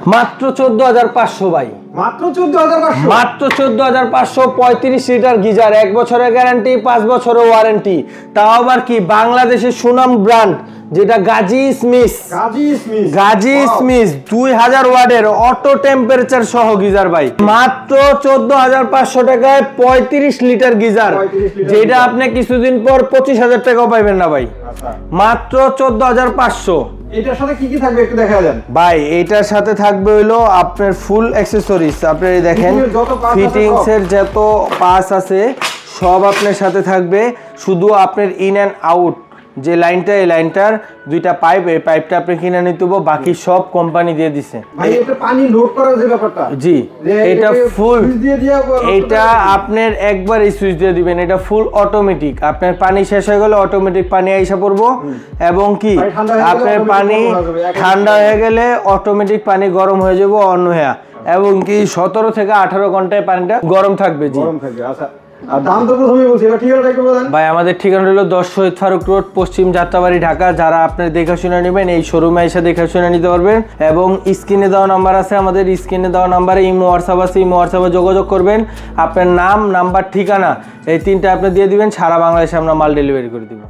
মাত্র 14,500 ভাই, মাত্র 14,500, মাত্র 14,500। 35 লিটার গিজার, 1 বছরের গ্যারান্টি, 5 বছরের ওয়ারেন্টি। তাও আবার কি বাংলাদেশের সুনাম ব্র্যান্ড, যেটা গাজী স্মিথ, গাজী স্মিথ 2000 ওয়াটের অটো টেম্পারেচার সহ গিজার ভাই। মাত্র 14,500 টাকায় 35 লিটার গিজার, যেটা আপনি কিছুদিন পর 25,000 টাকাও পাইবেন না ভাই। মাত্র 14,500। এটার সাথে কি কি থাকবে একটু দেখা যান ভাই। এটার সাথে থাকবে হলো আপনার ফুল অ্যাক্সেসরিজ। আপনারা দেখেন ফিটিংস এর যত পাস আছে সব আপনার সাথে থাকবে। শুধু আপনার ইন অ্যান্ড আউট যে লাইনটা, এই লাইনটার দুইটা পাইপ, এই পাইপটা আপনি কিনে নিতে হবে, বাকি সব কোম্পানি দিয়ে দিছে ভাই। এটা পানি লোড করার যে ব্যাপারটা, জি এটা ফুল, এটা আপনার একবার এই সুইচ দিয়ে দিবেন, এটা ফুল অটোমেটিক। আপনার পানি শেষ হয়ে গেলে অটোমেটিক পানি আইসা পড়বো, এবং কি আপনার পানি ঠান্ডা হয়ে গেলে অটোমেটিক পানি গরম হয়ে যাবো অন হয়ে, এবং কি 17 থেকে 18 ঘন্টায় পানিটা গরম থাকবে। জি আচ্ছা। আর দাম তো প্রথমেই বলছি, এবার ঠিকানাটা একটু বলেন ভাই। আমাদের ঠিকানা হলো 10 শহীদ ফারুক রোড, পশ্চিম যাত্রাবাড়ি, ঢাকা। যারা আপনার দেখাশোনা নেবেন এই শোরুমে এসে দেখাশোনা নিতে পারবেন, এবং স্ক্রিনে দেওয়া নাম্বার আছে, আমাদের স্ক্রিনে দেওয়া নাম্বারে ইমো হোয়াটসঅ্যাপ আছে, ইমো হোয়াটসঅ্যাপে যোগাযোগ করবেন। আপনার নাম, নাম্বার, ঠিকানা এই তিনটা আপনি দিয়ে দিবেন, সারা বাংলাদেশে আমরা মাল ডেলিভারি করে দিব।